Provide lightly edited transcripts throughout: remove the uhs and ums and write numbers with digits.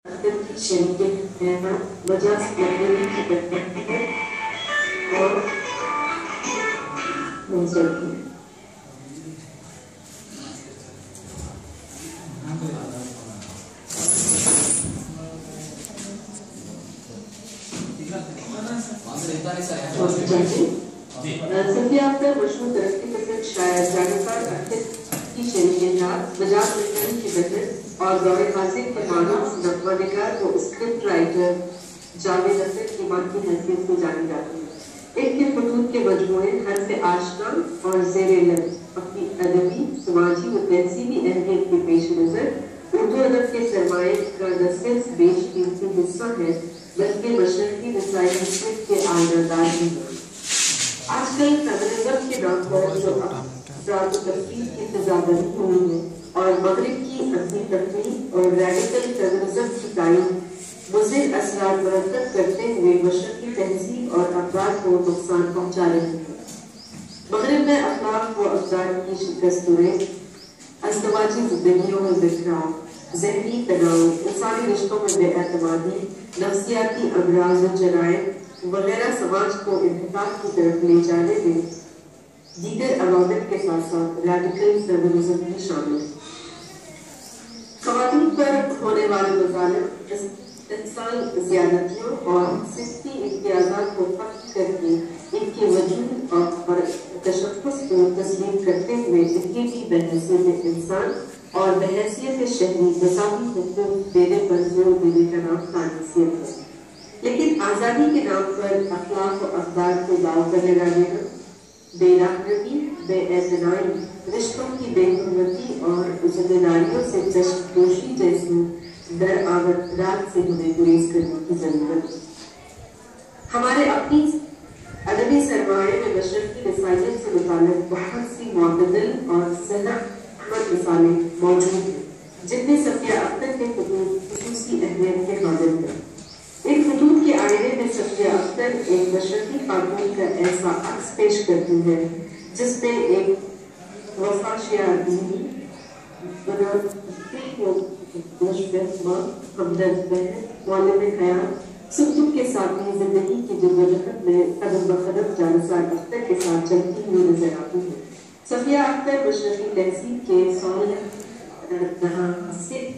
شریک وجہ سے اور منظر کی صفیہ اختر مشہور ترقی پسند شاعر جانکار اختر کی شریک بجاز ملتانی کی بہن اور دور حاضر کے معروف نغمہ نگار کو اسکرپٹ رائٹر جاوید اختر کی ماں کی حیثیت سے جانی جاتی ہے۔ ایک کے خطوط کے مجموعے حرف آشنا اور زیر لفظ اپنی ادبی، سماجی و تہذیبی اہمیت کے پیش نظر اردو ادب کے سرمایے کا نہ صرف بیش قیمتی حصہ ہے بلکہ مشرقی وسائل حکمت کے آئینہ دار بھی ہے۔ آج کل فیمنزم کے نام پر جو افراد و تفریح کی تضادری ہوئی ہے اور مغرب کی اپنی تفریح اور ریڈیکل فیمنزم کی تعریف مضر اثرات مرتب کرتے ہوئے مشرقی تہذیب اور افراد کو نقصان پہنچا رہی ہے۔ مغرب میں اخلاق و اقدار کی شکستیں، ازدواجی زندگیوں میں بکھراؤ، ذہنی تناؤ، انسانی رشتوں میں بے اعتمادی، نفسیاتی امراض و جرائم وغیرہ سماج کو انحطاط کی طرف لے جانے میں دیگر عوامل کے ساتھ ساتھ ریڈیکل فیمنزم بھی شامل ہے۔ خواتین پر ہونے والے مظالم، انسان زیادتیوں اور صفتی امتیازات کو ختم کر کے ان کے وجود اور تشخص کو تسلیم کرتے ہوئے ان کی بھی بحیثیت انسان اور بحیثیت شہری مساوی حقوق دینے پر زور دینے کا نام تانیثیت ہے۔ لیکن آزادی کے نام پر اخلاق و اقدار کو داؤ پر لگا دینا، بے رحمی، بے اعتنائی، رشتوں کی بے حرمتی اور ذمہ داریوں سے چشم پوشی جیسی درآمدات سے ہمیں گریز کرنے کی ضرورت ہے۔ ہمارے اپنی ادبی سرمایے میں مشرقی وسائلیت سے متعلق بہت سی معتدل اور صحت مند مثالیں موجود ہیں جن میں صفیہ اختر کے خطوط خصوصی اہمیت کے حامل ہیں۔ ان خطوط کے آئینے میں صفیہ اختر ایک مشرقی خاتون کا ایسا عکس پیش کرتی ہے جس میں ایک وفاشیہ دینی ہمدرد بہن، معلم خیال، سکتب کے ساتھ زندگی کی جدوجہد میں قدم بقدم جانسار اختر کے ساتھ چلتی ہوئی نظر آتی ہے۔ صفیہ اختر مشرقی تہذیب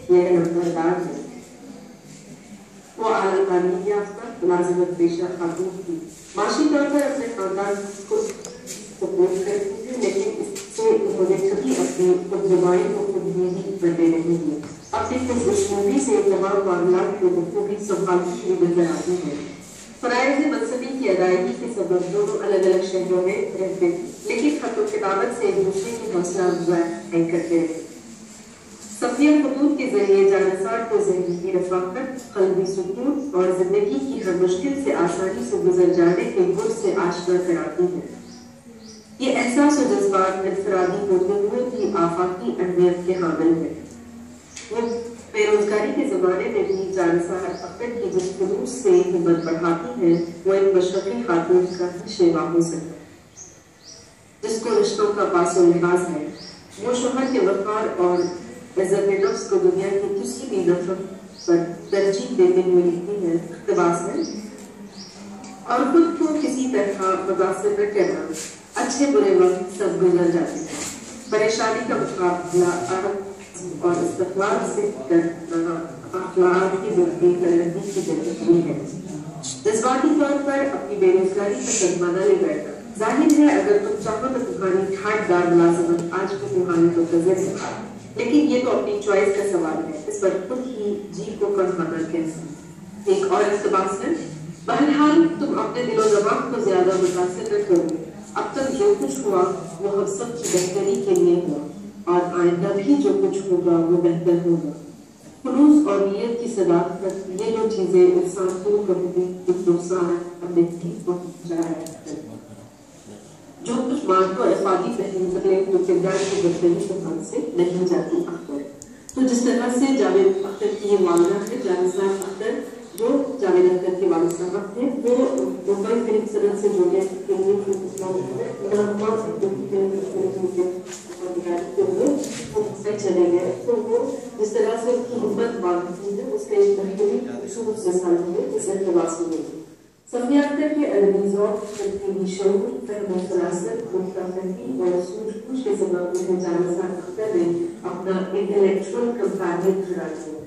کے نمبردار ہے۔ وہ اعلیٰ تعلیم یافتہ ملازمت پیشہ خاتون تھی، معاشی طور پر اپنے خاندان کو سپورٹ کرتی تھی، لیکن اس سے انہوں نے کبھی اپنی خود نمائی کو خود نہیں بننے نہیں دی۔ اپنی خود اسلوبی سے تمام معاملات کو بخوبی سنبھالتی ہوئی نظر آتی ہے۔ فرائض منصبی کی ادائیگی کے سبب دونوں الگ الگ شہروں میں رہتے تھے، لیکن خط و کتابت سے ایک دوسرے کی حوصلہ افزائی کرتے رہے۔ صفیہ خطوط کے ذریعے جانسار کو ذہنی رفاقت، قلبی سکون اور زندگی کی ہر مشکل سے آسانی سے گزر جانے کے گر سے آشنا کراتی ہے۔ یہ احساس و جذبات انفرادی ہوتے ہوئے بھی آفاقی اہمیت کے حامل ہے۔ وہ بے روزگاری کے زمانے میں بھی جانسار اختر کی جس خلوص سے ہمت بڑھاتی ہے وہ ایک مشرقی خاتون کا ہی شیوا ہو سکتا ہے جس کو رشتوں کا پاس و لحاظ ہے۔ وہ شوہر کے وقار اور عزت نفس کو دنیا کی کسی بھی نفرت پر ترجیح دیتے ہوئے لکھتی ہے، اقتباس ہے، اور خود کو کسی طرح متاثر نہ کرنا، اچھے برے وقت سب گزر جاتے ہیں، پریشانی کا مقابلہ اور استقلال سے کرنا اخلاق کی بلندی بلندی کی ضروری ہے۔ جذباتی طور پر اپنی بے روزگاری کا صدمہ نہ لے بیٹھنا۔ ظاہر ہے اگر تم چاہو تو تمہاری ٹھاٹ دار ملازمت آج بھی تمہاری منتظر ہے، لیکن یہ تو اپنی چوائس کا سوال ہے، اس پر خود ہی جی کو کھانا کیسے۔ ایک اور اقتباس ہے، بہرحال تم اپنے دل و دماغ کو زیادہ متاثر نہ کرو، اب تک جو کچھ ہوا وہ ہم سب کی بہتری کے لیے ہوا اور آئندہ بھی جو کچھ ہوگا وہ بہتر ہوگا۔ خلوص اور نیت کی صداقت، یہ جو چیزیں انسان کو کبھی نقصان نہیں پہنچایا، جو کچھ مان کو افادی پہلے تو کردار کی بہتری کے حال سے نہیں جاتی اختر۔ تو جس طرح سے جاوید اختر کی یہ والدہ ہے جانسار اختر، جو جاوید اختر کے والد صاحب تھے، وہ ممبئی فلم صنعت سے جڑے چلے گئے، تو وہ جس طرح سے ان کی ہمت باندھتی ہے اس کے سے بہترین خصوص مثال ہوئے اس اقتباس میں ہوئی. صفیہ اختر کے ادبی ذوق، تنقیدی شعور، فہم و فراست، نکتہ فہمی اور سوجھ بوجھ کے سبب انہیں جانسار اختر نے اپنا انٹلیکچوئل کمپینین کھڑا کیا.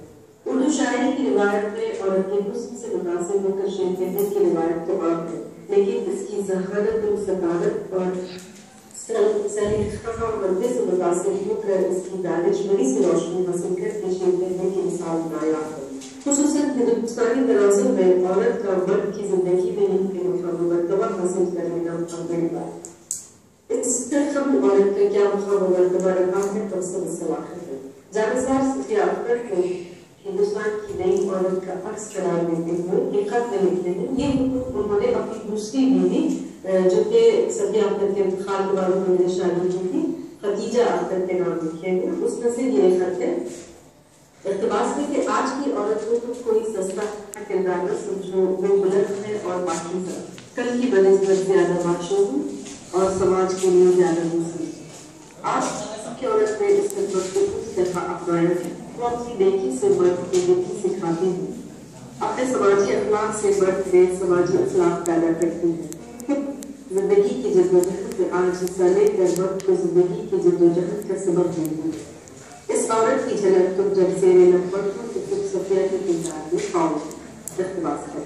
اردو شاعری کی روایت میں عورت کے حسن سے متاثر ہو کر شعر کہنے کی روایت تو عام ہے، لیکن اس کی ذہانت و صدارت اور سلیقہ مندی سے متاثر ہو کر اس کی دانش مندی سے روشنی حاصل کر کے شعر کہنے کی مثال نایاب ہے. خصوصاً ہندوستانی تناظر میں عورت کا مرد کی زندگی میں ان کے مقام مرتبہ حاصل کرنے کا بڑی بات. اس سے قبل عورت کا کیا مقام مرتبہ رہا ہے تو سب صلاحیت ہے. جانسار صفیہ اختر کو ہندوستان کی نئی عورت کا عکس قرار دیتے ہوئے ایک خط میں لکھتے ہیں. یہ حکم انہوں نے اپنی دوسری بیوی جو کہ صفیہ اختر کے انتقال کے بعد انہوں نے شادی کی تھی، خدیجہ اختر کے نام لکھے ہیں. اس میں سے یہ خط ہے اقتباس میں کہ آج کی عورت کو تو کوئی سستا کردار نہ سمجھو، وہ بلند ہے اور پاکیزہ، کل کی بنسبت زیادہ معشوق اور سماج کے لیے زیادہ مفید. آج کی عورت نے اس خدمت کو اس طرح اپنایا ہے. وہ اپنی نیکی سے مرد کی نیکی سکھاتے ہیں، اپنے سماجی اخلاق سے مرد میں سماجی اخلاق پیدا کرتے ہیں. زندگی کی جدوجہد میں آج حصہ لے کر مرد کو زندگی کی جدوجہد کا سبب دیتے ہیں. اس عورت کی جھلک تم جب زیر لب پڑھو تو تم صفیہ کے کردار میں پاؤ. اقتباس ہے.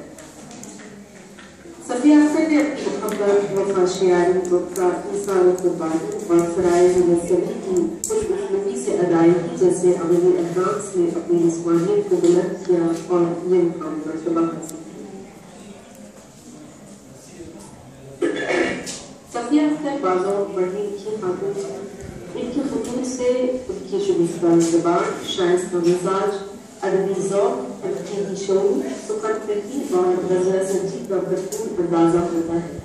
صفیہ اختر نے اپنی محبت، وفا، شیاری، وقفہ، ایثار و قربانی اور فرائض مذہبی کی خوش اسلوبی سے ادائیگی جیسے عملی اقدام سے اپنی جسمانیت کو بلند کیا اور یہ مقام مرتبہ حاصل کیا. صفیہ اختر بازوں پڑھی لکھی خاتون ہیں. ان کی خطوط سے ان کی شگفتہ زبان، شائستہ مزاج، ادبی ذوق، تنقیدی شعور، سخن فہمی اور غزلہ سنجی کا بھرپور اندازہ ہوتا ہے.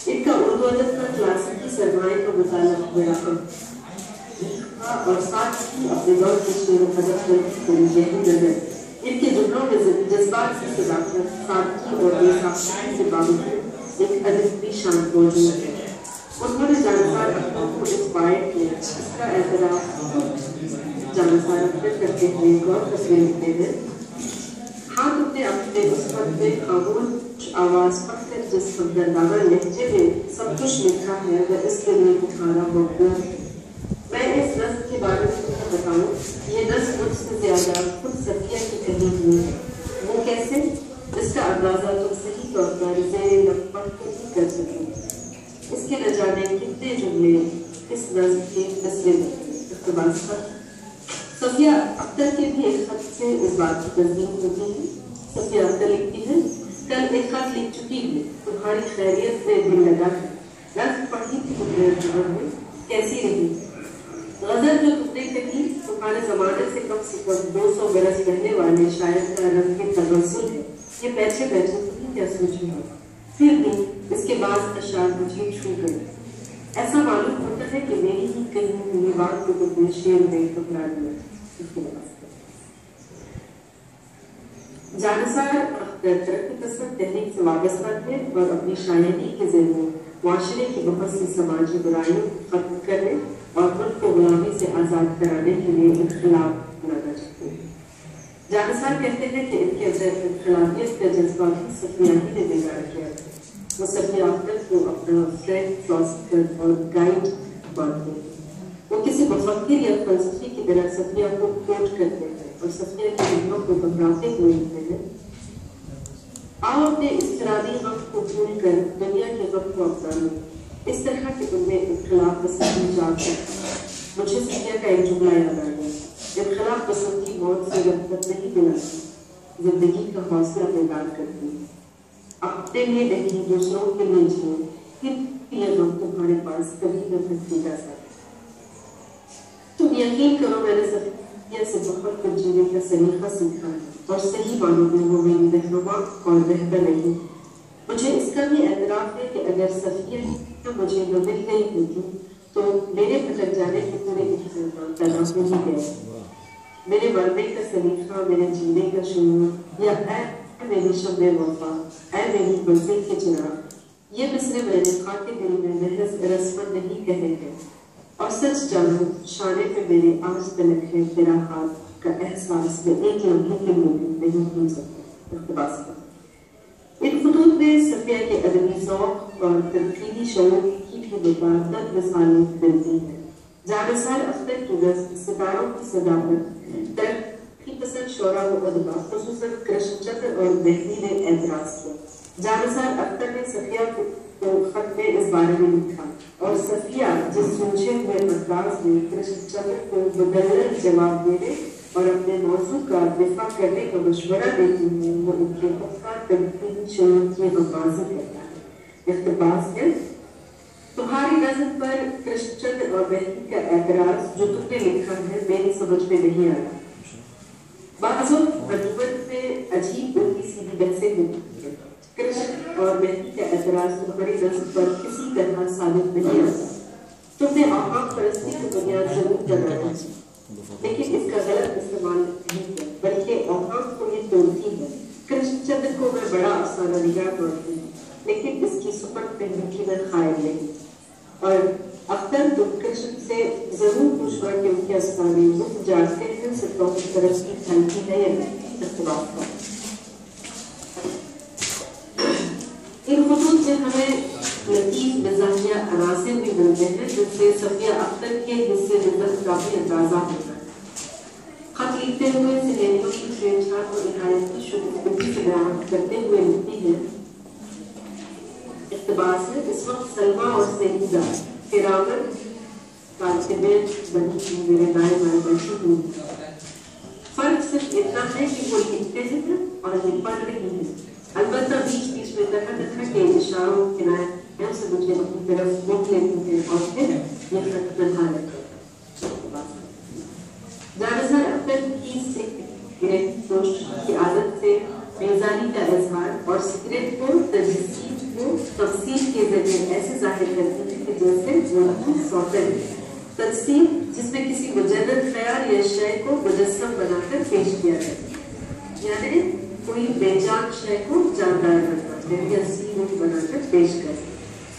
ان کا اردو ادب کا کلاسیکی سرمائے کا مطالعہ بڑا اہم اور ساتھ ہی اپنے دور کے شعر و ادب پر بڑی گہری نظر. ان کے جملوں میں جذبات کی صداقت، سادگی اور بے ساختگی سے باوجود ایک ادبی شان موجود ہے. انہوں نے جانسار اختر کو انسپائر کیا. اس کا اعتراف جانسار اختر کرتے ہوئے غور تصویر لکھتے ہیں. ہاں تم نے اپنے اس خط میں خاموش آواز پڑھ کر جس ہمدردانہ لہجے میں سب کچھ لکھا ہے وہ اس کے لیے تمہارا موقوف ہے. میں اس نظم کے بارے میں تمہیں بتاؤں، یہ نظم مجھ سے زیادہ خود صفیہ کی کہی ہوئی ہے. وہ کیسے؟ اس کا اندازہ تم صحیح طور پر زیر لب پڑھ کر ہی کر سکتے. اس کے نہ جانے کتنے جملے اس نظم کے مصرے میں. اقتباس پر صفیہ اختر کے بھی ایک خط سے اس بات کی تصدیق ہوتی ہے. صفیہ اختر لکھتی ہے، کل ایک خط لکھ چکی ہوں، تمہاری خیریت سے دل لگا ہے. نظم پڑھی تھی تمہیں جمع میں، کیسی رہی؟ غزل جو تم نے کہی تمہارے زمانے سے کم 200 برس پہلے والے شاعر کا رنگ کے تغزل ہے. یہ بیٹھے بیٹھے تمہیں کیا سوچی ہو؟ پھر بھی اس کے بعد اشعار مجھے چھو گئے. ایسا معلوم ہوتا ہے کہ میری ہی کہیں ہوئی بات کو تم نے شعر میں ٹھکرا دیا. جانسار اختر ترقی پسند تحریک سے وابستہ تھے اور اپنی شاعری کے ذریعے معاشرے کی بہت سی سماجی برائیوں ختم کرنے اور ملک کو غلامی سے آزاد کرانے کے لیے انقلاب لانا چاہتے ہیں. جانسار کہتے ہیں کہ ان کے اندر انقلابیت کا جذبہ بھی صفیہ ہی نے بگاڑ کیا تھا. وہ صفیہ اختر کو اپنا فرینڈ، فلاسفر اور گائیڈ مانتے ہیں. وہ کسی مفکر یا فلسفی کی طرح صفیہ کو کوٹ کرتے ہیں اور صفیہ کی جملوں کو دہراتے ہوئے لکھتے ہیں، آؤ اپنے اضطرابی غم کو بھول کر دنیا کے غم کو اپنائیں. اس طرح کہ تم نے انقلاب پسندی جان کر. مجھے صفیہ کا ایک جملہ یاد آ گیا، انقلاب پسندی موت سے غفلت نہیں دلاتی، زندگی کا حوصلہ بیدار کرتی. اپنے لیے نہیں دوسروں کے لیے جیو، پھر یہ غم تمہارے پاس کبھی نہ پھنسے گا. تم یقین کرو میں نے صفیہ سے بہت کچھ جینے کا سلیقہ سیکھا ہے اور صحیح معنوں میں وہ میری رہنما اور رہبر رہی. مجھے اس کا بھی اعتراف ہے کہ اگر صفیہ مجھے نہ مل گئی ہوتی تو میرے بھٹک جانے کے پورے احتمال پیدا ہو ہی گئے. میرے مرنے کا سلیقہ، میرے جینے کا شعور، یا اے میری شمع وفا، اے میری منزل کے چراغ، یہ مصرے میں نے خاک دل میں محض رسمن نہیں کہے ہیں. اور سچ جانو شانے پہ میرے آج تلک ہے تیرا ہاتھ کا احساس میں ایک لمحے کے لیے نہیں بھول سکتے. اقتباس کا ان خطوط میں صفیہ کے ادبی ذوق اور تنقیدی شعور کی بھی متعدد مثالیں ملتی ہیں. جانثار اختر کی نظم ستاروں کی صداقت ترقی پسند شعراء و ادبا خصوصاً کرشن چندر اور مہدی نے اعتراض کیا. جانثار اختر نے صفیہ کو خط میں اس بارے میں لکھا اور صفیہ جس سوچے ہوئے انداز میں کرشن چندر کو مدلل جواب دینے اور اپنے موضوع کا دفاع کرنے کا مشورہ دیتی ہے وہ ان کے افکار تنقیدی شعور کی غمازی کرتا ہے. اقتباس ہے تمہاری نظم پر کرشن چندر اور مہدی کا اعتراض جو تم نے لکھا ہے میری سمجھ میں نہیں آیا. بعض انجمن میں عجیب الٹی سیدھی بحثیں ہوتی ہیں. کرشن اور مہدی کا اعتراض تمہاری نظم پر کسی طرح ثابت نہیں آتا. تم نے اوقاف پرستی کی بنیاد ضرور بنایا لیکن اس کا غلط استعمال نہیں ہے بلکہ اوقاف کو یہ توڑتی ہے. کرشن چندر کو میں بڑا افسانہ نگار مانتی ہوں لیکن اس کی سپر پہلو کی میں قائل نہیں. اور اختر تم کرشن سے ضرور پوچھنا کہ ان کے افسانے مفت جانتے ہیں ستوں کی طرف کی تھنکی ہے یا نہیں. اختلاف کا ان خطوط سے ہمیں لطیف مزاحیہ عناصر بھی ملتے ہیں جن سے صفیہ اختر کے حصے نظر کا بھی اندازہ ہوتا ہے. خط لکھتے ہوئے سہیلیوں کی چھیڑ چھاڑ اور نہایت کی شگفتگی سے بیان کرتے ہوئے لکھتی ہے. اقتباس ہے اس وقت سلمہ اور سیدہ فراور کاتبین بنی کی میرے دائیں بائیں بیٹھی ہوئی. فرق صرف اتنا ہے کہ وہ لکھتے ہیں اور یہ پڑھ رہی ہیں. البتہ بیچ بیچ میں طرح طرح کے اشاروں کنایوں سے مجھے اپنی طرف موڑ لیتی ہیں اور پھر یہ خط تنہا رہتا ہے. جانثار اختر کی سگریٹ نوش کی عادت سے بیزاری کا اظہار اور سگریٹ کو تفصیل کے ذریعے ایسے ظاہر کرتی ہے کہ جیسے وہ سوتن تفصیل جس میں کسی مجرد خیال یا شے کو مجسم بنا کر پیش کیا جاتا ہے یعنی کوئی بے جان شے کو جاندار بنا یا سیرت بنا کر پیش کرے.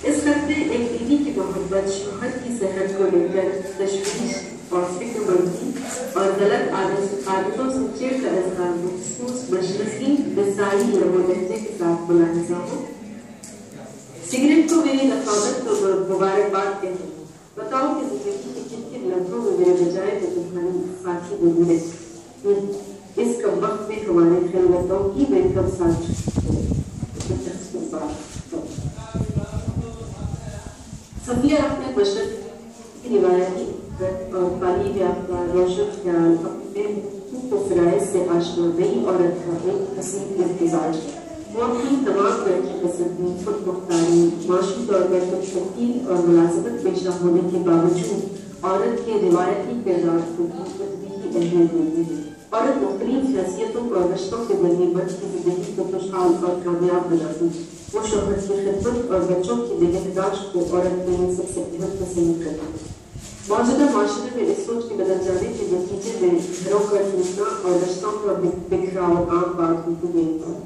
اس خط میں ایک بیوی کی محبت شوہر کی صحت کو لے کر تشویش اور فکر مندی اور غلط عادتوں سے چڑ کا اظہار مخصوص مشرقی مثالی لہو لہجے کے ساتھ ملاحظہ ہو. سگریٹ کو میری رفاقت کو مبارکباد کہتے ہیں. بتاؤ کہ زندگی کے کن کن لمحوں میں میرے بجائے تو تمہاری ساتھی بنی ہے. اس کم وقت میں ہمارے خلوتوں کی میں کب ساتھ صفیہ اپنے بشر کی روایتی اور تعلیم یافتہ روشن خیال اپنے حقوق و فرائض سے آشنا نئی عورت کا ایک حسین امتزاج ہے. وہ اپنی تمام طرح کی پسندی خود مختاری معاشی طور پر خود تحقیق اور ملازمت پیشہ ہونے کے باوجود عورت کے روایتی کردار کو تدبیری اہمیت دیتی ہے. عورت مختلف حیثیتوں اور رشتوں کے ذریعے مرد کی زندگی کو خوشحال اور کامیاب بناتی ہے. وہ شوہر کی خدمت اور بچوں کی نگہداشت کو عورت کے لیے سب سے اہم پسند کرتی ہے. موجودہ معاشرے میں اس سوچ کے بدل جانے کے نتیجے میں گھروں کا ٹوٹنا اور رشتوں کا بکھراؤ عام بات ہوتی گئی ہے.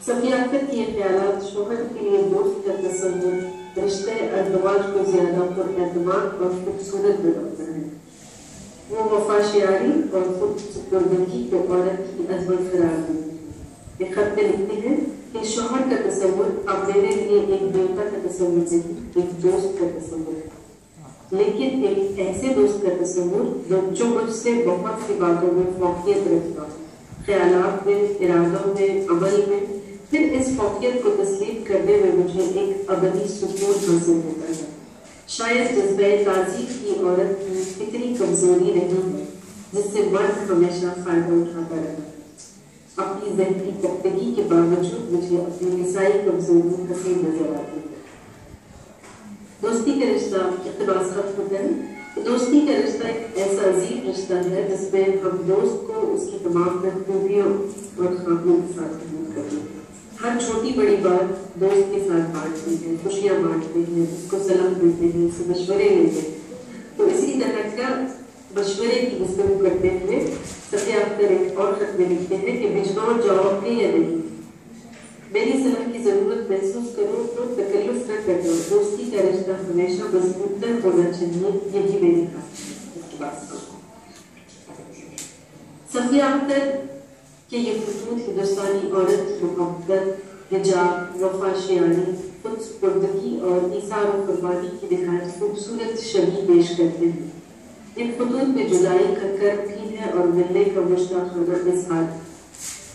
صفیہ اختر کے خیالات شوہر کے لیے دوست کا تصور رشتے ازدواج کو زیادہ پر اعتماد اور خوبصورت بناتا ہے. وہ وفاشیاری اور خود سپردگی کو عورت کی عظمت قرار دیتی ہے. یہ خط میں لکھتے ہیں کہ شوہر کا تصور اب میرے لیے ایک دیوتا کا تصور نہیں ایک دوست کا تصور ہے. لیکن ایک ایسے دوست کا تصور جو مجھ سے بہت سی باتوں میں فوقیت رکھتا ہو خیالات میں ارادوں میں عمل میں پھر اس فوقیت کو تسلیم کرنے میں مجھے ایک ابدی سکون حاصل ہوتا ہے. شاید جذبہ تعظیم کی عورت کی فطری کمزوری نہیں ہے جس سے مرد ہمیشہ فائدہ اٹھاتا رہا. اپنی ذہنی پختگی کے باوجود مجھے اپنی نسائی کمزوری حسین نظر آتی ہے. دوستی کا رشتہ اقتباس خط ہوتا ہے. دوستی کا رشتہ ایک ایسا عظیم رشتہ ہے جس میں ہم دوست کو اس کی تمام خوبیوں اور خامیوں کے ساتھ قبول کرتے ہیں. ہر چھوٹی بڑی بات دوست کے ساتھ بانٹتے ہیں خوشیاں بانٹتے ہیں اس کو سلام دیتے ہیں اس سے مشورے لیتے ہیں. تو اسی طرح کا مشورے کی گفتگو کرتے ہوئے صفیہ اختر ایک اور خط میں لکھتے ہیں کہ بجنور جاؤ گے یا نہیں میری صلاح کی ضرورت محسوس کرو تو تکلف نہ کرو. دوستی کا رشتہ ہمیشہ مضبوط ہونا چاہیے یہی میری خاص ہے. صفیہ اختر کہ یہ خطوط ہندوستانی عورت کی محبت، حجاب، وفا شیانی، خود سپردگی اور ایثار و قربانی کی نہایت خوبصورت شبیہ پیش کرتے ہیں۔ ان خطوط میں جدائی کا کرب بھی ہے اور ملنے کا مشتاقانہ اظہار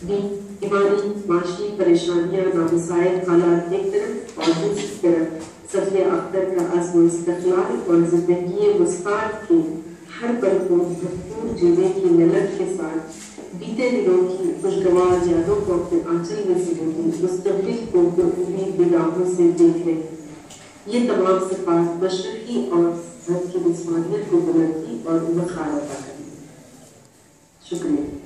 بھی۔ ایمانی معاشی پریشانیاں، نامساعد حالات ایک طرف اور دوسری طرف صفیہ اختر کا عزم و استقلال اور زندگی مسکان کے ہر پل کو بھرپور جینے کی للک کے ساتھ بیتے دنوں کی خوشگوار یادوں کو اپنے آنچل میں سموتی مستقبل کو پرامید نگاہوں سے دیکھ رہے ہیں۔ یہ تمام صفات مشرقی اور گھر کی جسمانیت کو بلندی اور وقار عطا کریں۔ شکریہ۔